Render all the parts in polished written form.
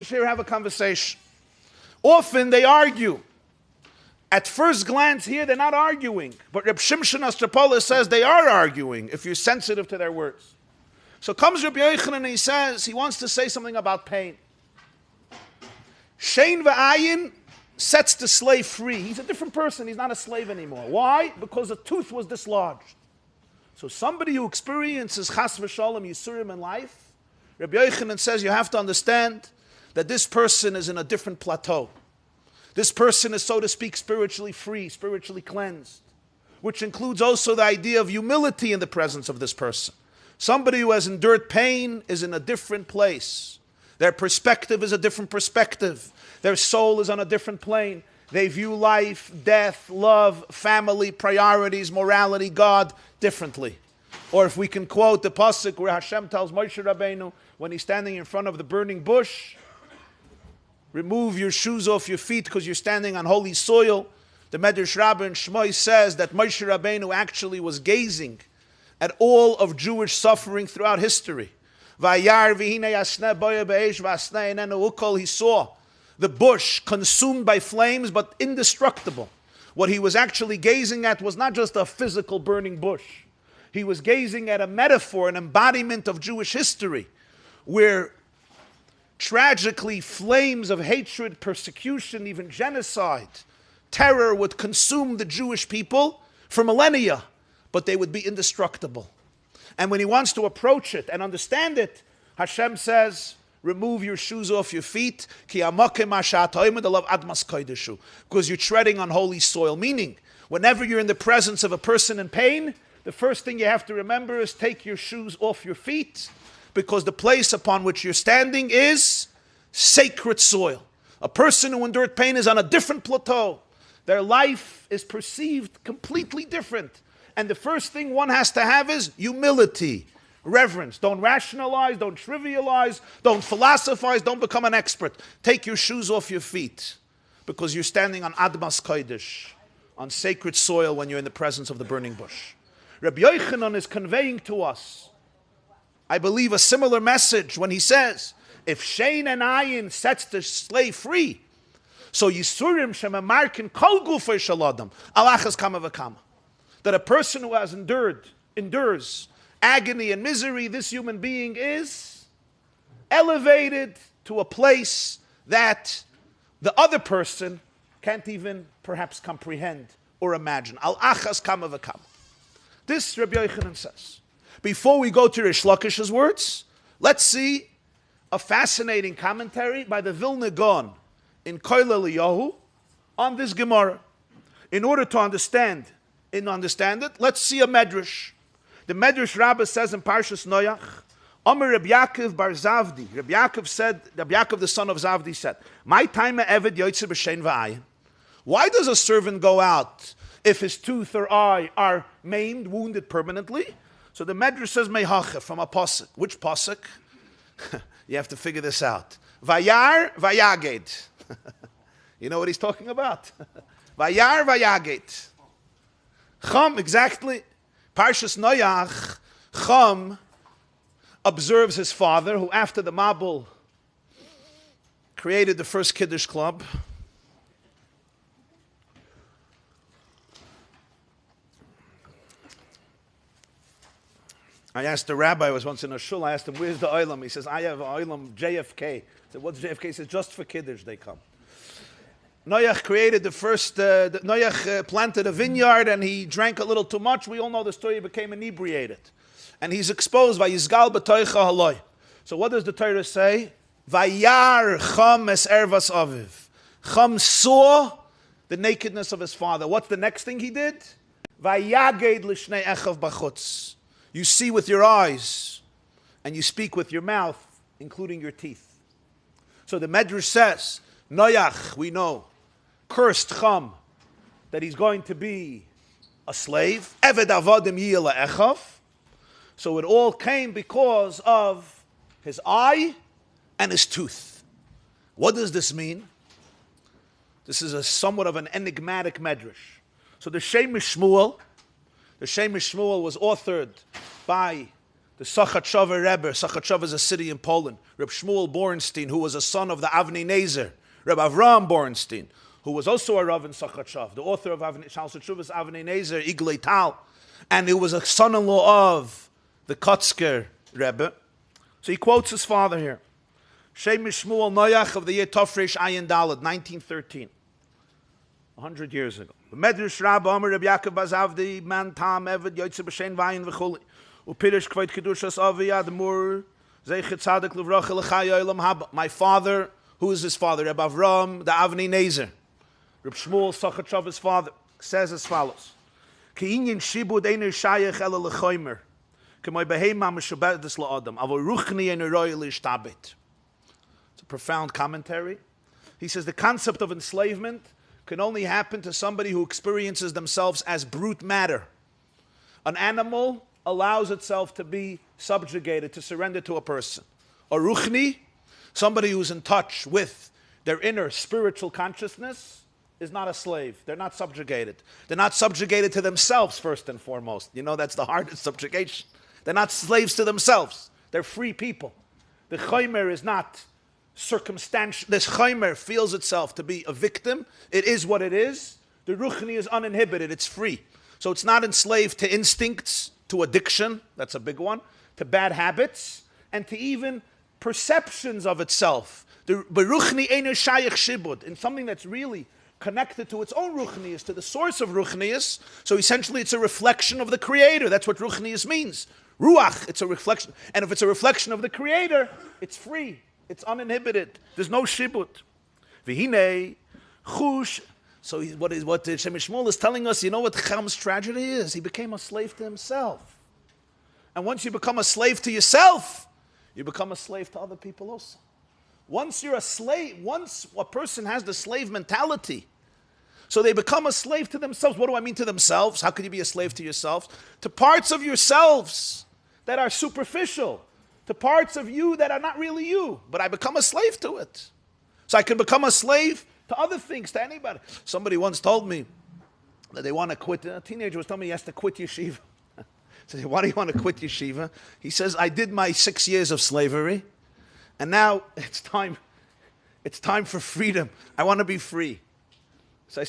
Here have a conversation. Often they argue. At first glance here, they're not arguing. But Reb Shimshon Astropolis says they are arguing if you're sensitive to their words. So comes Rabbi YY and he says, he wants to say something about pain. Shein v'ayin sets the slave free. He's a different person. He's not a slave anymore. Why? Because a tooth was dislodged. So somebody who experiences chas v'shalom yisurim in life, Rabbi YY says you have to understand that this person is in a different plateau. This person is, so to speak, spiritually free, spiritually cleansed, which includes also the idea of humility in the presence of this person. Somebody who has endured pain is in a different place. Their perspective is a different perspective. Their soul is on a different plane. They view life, death, love, family, priorities, morality, God differently. Or if we can quote the pasuk where Hashem tells Moshe Rabbeinu when he's standing in front of the burning bush, remove your shoes off your feet because you're standing on holy soil. The Medrash Rabbah in Shmoi says that Moshe Rabbeinu actually was gazing at all of Jewish suffering throughout history. He saw the bush consumed by flames but indestructible. What he was actually gazing at was not just a physical burning bush. He was gazing at a metaphor, an embodiment of Jewish history, where tragically flames of hatred, persecution, even genocide, terror would consume the Jewish people for millennia, but they would be indestructible. And when he wants to approach it and understand it, Hashem says, remove your shoes off your feet, because you're treading on holy soil. Meaning, whenever you're in the presence of a person in pain, the first thing you have to remember is take your shoes off your feet, because the place upon which you're standing is sacred soil. A person who endured pain is on a different plateau. Their life is perceived completely different. And the first thing one has to have is humility, reverence. Don't rationalize, don't trivialize, don't philosophize, don't become an expert. Take your shoes off your feet, because you're standing on Admas Kodesh, on sacred soil when you're in the presence of the burning bush. Rabbi YY is conveying to us, I believe, a similar message when he says, if Shein and Ayin sets the slave free, so Yisurim Shemamarkin Kol Gufay Shaladam, Alachas Kama V'Kama. That a person who has endures agony and misery, this human being is elevated to a place that the other person can't even perhaps comprehend or imagine. Al-Achas Kama V'Kama. This Rabbi YY says. Before we go to Rish Lakish's words, let's see a fascinating commentary by the Vilna Gaon in Koil Eliyahu on this Gemara. In order to understand it, let's see a Medrash. The Medrash Rabbah says in Parshas Noach, Omer Rabbi Yaakov bar Zavdi. Rabbi Yaakov the son of Zavdi said, My time eved yoytze b'shein v'ayin. Why does a servant go out if his tooth or eye are maimed, wounded permanently? So the Medrash says Mehacha from a pasuk. Which pasuk? You have to figure this out. Vayar vayaged. You know what he's talking about? Vayar vayaged. Chum, exactly. Parshas Noach, Chum observes his father, who after the Mabul created the first Kiddush club. I asked the rabbi, I was once in a shul, I asked him, where's the oilam? He says, I have an oilam, JFK. I said, what's JFK? He says, just for Kiddush they come. Noach created the first, Noach planted a vineyard and he drank a little too much. We all know the story, he became inebriated. And he's exposed, Vayizgal b'toicha haloi. So what does the Torah say? Vayar Chum es ervas aviv. Chum saw the nakedness of his father. What's the next thing he did? Vayaged l'shnei echav b'chutz. You see with your eyes, and you speak with your mouth, including your teeth. So the Medrash says, Noach, we know, cursed Chum, that he's going to be a slave. Eved avadim yiyeh le'echav. So it all came because of his eye and his tooth. What does this mean? This is somewhat of an enigmatic Medrash. So the shem meshmuel was authored by the Sachachova Rebbe. Sachachova is a city in Poland. Reb Shmuel Bornstein, who was a son of the Avnei Nezer. Reb Avram Bornstein, who was also a Rav in Sachachov, the author of Shal Sechuvas Avnei Nezer, Iglei Tal, and he was a son-in-law of the Kotzker Rebbe. So he quotes his father here. Shem meshmuel Noach of the year Tofresh Ayin Daled, 1913. 100 years ago. Medrash Rabba Amar Rabbi Yaakov Bazavdi Man Tam Eved Yoitze B'Shein Vayin V'Chuli Upirish Kvayt Kedushas Avi Admur Zeichet Tzaddik Livracha L'Chaya Olam Haba. My father, who is his father? Rabbi Avram, the Avnei Nezer. Reb Shmuel Sachachov's father says as follows: Ki inyan shibud einu shayach ela l'choymer, k'moy behema meshubedes la'adam, avo ruchni einu roy l'ishtabit. It's a profound commentary. He says the concept of enslavement can only happen to somebody who experiences themselves as brute matter. An animal allows itself to be subjugated, to surrender to a person. A ruchni, somebody who's in touch with their inner spiritual consciousness, is not a slave. They're not subjugated. They're not subjugated to themselves first and foremost. You know, that's the hardest subjugation. They're not slaves to themselves. They're free people. The chaymer is not circumstantial. This chaymer feels itself to be a victim. It is what it is. The ruchni is uninhibited. It's free. So it's not enslaved to instincts, to addiction, that's a big one, to bad habits, and to even perceptions of itself. The ruchni einu shayach shibud, in something that's really connected to its own ruchnius, to the source of ruchnius. So essentially it's a reflection of the Creator. That's what ruchnius means. Ruach, it's a reflection. And if it's a reflection of the Creator, it's free. It's uninhibited. There's no shibut. V'hinei chush. So what the Shem Meshmuel is telling us, you know what Cham's tragedy is? He became a slave to himself. And once you become a slave to yourself, you become a slave to other people also. Once you're a slave, once a person has the slave mentality, so they become a slave to themselves. What do I mean to themselves? How could you be a slave to yourselves? To parts of yourselves that are superficial, to parts of you that are not really you, but I become a slave to it. So I can become a slave to other things, to anybody. Somebody once told me that they want to quit. A teenager was telling me he has to quit yeshiva. I said, why do you want to quit yeshiva? He says, I did my 6 years of slavery, and now it's time for freedom. I want to be free. So I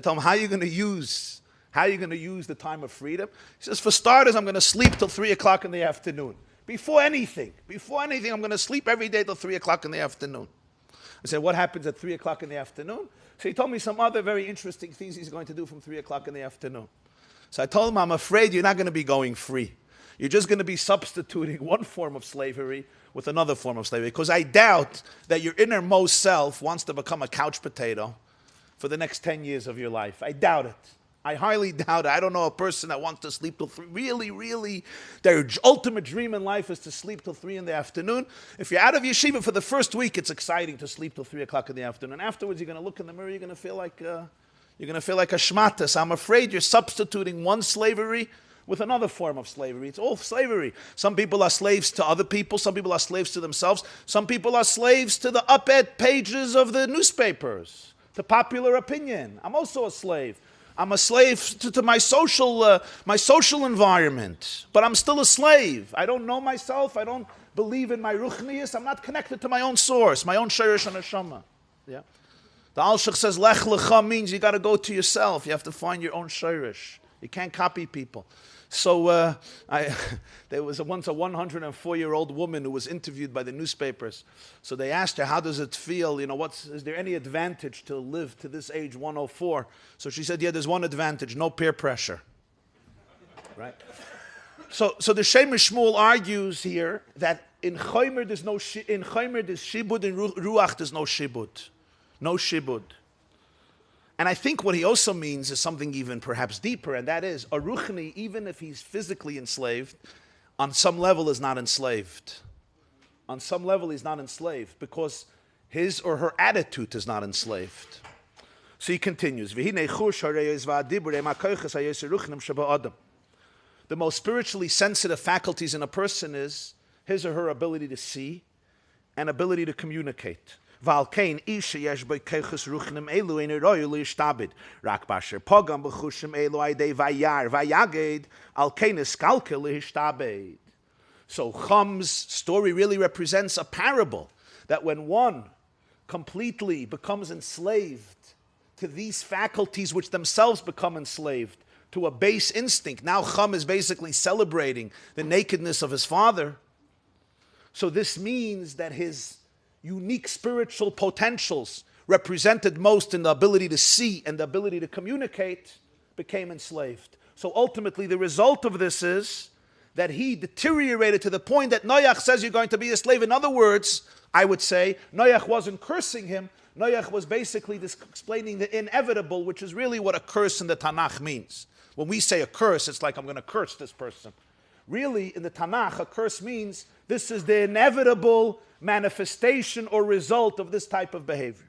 told him, how are you going to use the time of freedom? He says, for starters, I'm going to sleep till 3 o'clock in the afternoon. Before anything, I'm going to sleep every day till 3 o'clock in the afternoon. I said, what happens at 3 o'clock in the afternoon? So he told me some other very interesting things he's going to do from 3 o'clock in the afternoon. So I told him, I'm afraid you're not going to be going free. You're just going to be substituting one form of slavery with another form of slavery. Because I doubt that your innermost self wants to become a couch potato for the next 10 years of your life. I doubt it. I highly doubt it. I don't know a person that wants to sleep till 3. Really, their ultimate dream in life is to sleep till 3 in the afternoon. If you're out of yeshiva for the first week, it's exciting to sleep till 3 o'clock in the afternoon. Afterwards, you're going to look in the mirror, you're going to feel like a shmatas. I'm afraid you're substituting one slavery with another form of slavery. It's all slavery. Some people are slaves to other people. Some people are slaves to themselves. Some people are slaves to the up-ed pages of the newspapers, to popular opinion. I'm also a slave. I'm a slave to my social environment, but I'm still a slave. I don't know myself. I don't believe in my ruchnius. I'm not connected to my own source, my own shirish and neshama. Yeah. The Alshach says lech lecha means you got to go to yourself. You have to find your own shirish. You can't copy people. So there was once a 104-year-old woman who was interviewed by the newspapers. So they asked her, how does it feel? You know, is there any advantage to live to this age, 104? So she said, yeah, there's one advantage, no peer pressure. Right? So the Shem Meshmuel argues here that in Chaymer there's shibud, in Ruach there's no shibud. No shibud. And I think what he also means is something even perhaps deeper, and that is, a ruchni, even if he's physically enslaved, on some level is not enslaved. On some level he's not enslaved, because his or her attitude is not enslaved. So he continues, the most spiritually sensitive faculties in a person is his or her ability to see and ability to communicate. Valkein isha yesh by kechus ruchnim elu in royu lishtabid. Rak basher pogam b'chushim elu aydei vayar vayaged alkein eskalke lishtabid. So Cham's story really represents a parable that when one completely becomes enslaved to these faculties which themselves become enslaved to a base instinct. Now Cham is basically celebrating the nakedness of his father. So this means that his unique spiritual potentials, represented most in the ability to see and the ability to communicate, became enslaved. So ultimately the result of this is that he deteriorated to the point that Noach says you're going to be a slave. In other words, I would say Noach wasn't cursing him. Noach was basically explaining the inevitable, which is really what a curse in the Tanakh means. When we say a curse, it's like I'm going to curse this person. Really, in the Tanakh, a curse means this is the inevitable manifestation or result of this type of behavior.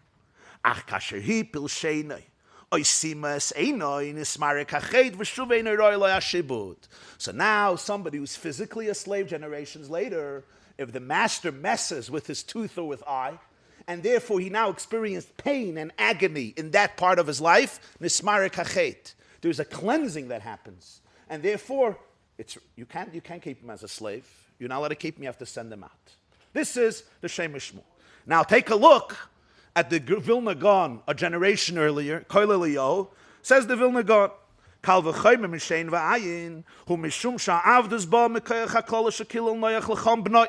So now somebody who's physically a slave generations later, if the master messes with his tooth or with eye, and therefore he now experienced pain and agony in that part of his life, there's a cleansing that happens. And therefore, you can't keep him as a slave. You're not allowed to keep him, you have to send him out. This is the shem meshmuel. Now take a look at the Vilna Gaon, a generation earlier, Koil Eliyahu, says the Vilna Gaon, Kal v'chayim mishein v'ayin, hu mishum sha'avdus ba mekayach hakol shekil noyach l'cham b'noi.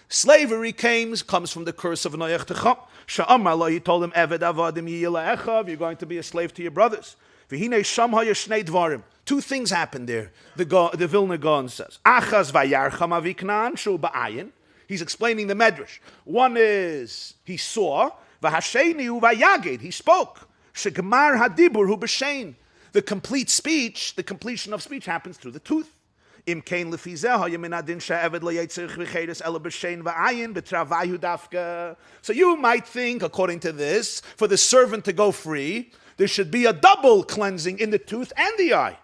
Slavery comes from the curse of Noach to Cham. Sha'amar lo, he told him, Eved avadim yiyeh le'echav, you're going to be a slave to your brothers. V'hinei sham haya shnei dvarim. Two things happened there, the Vilna Gaon says. Achaz vayarcham aviknan shu ba'ayin. He's explaining the medrash. One is, he saw, v'hasheni hu vayaged, he spoke. Shegmar hadibur hu b'shein. The complete speech, the completion of speech happens through the tooth. So you might think, according to this, for the servant to go free, there should be a double cleansing in the tooth and the eye.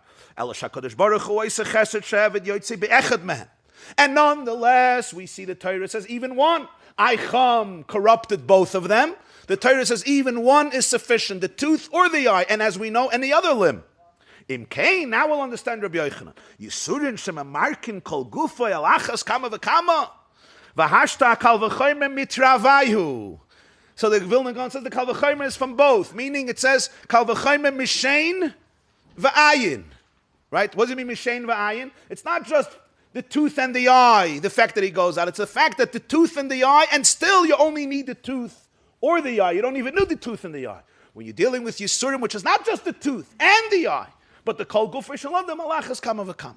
And nonetheless, we see the Torah says even one. Cham corrupted both of them. The Torah says even one is sufficient, the tooth or the eye, and as we know, any other limb. Now we'll understand Rabbi Yochanan. Yisurin shemamarkin kol gufoy alachas kama v'kama v'hashta kal v'choyme mitravayhu. So the Vilna Gaon says the kal v'choyme is from both, meaning it says kal v'choyme mishein v'ayin. Right? What does it mean mishein v'ayin? It's not just the tooth and the eye, the fact that he goes out. It's the fact that the tooth and the eye, and still you only need the tooth or the eye. You don't even need the tooth and the eye. When you're dealing with Yisurim, which is not just the tooth and the eye, but the kol guf v'shalom, the malachas kama v'kama.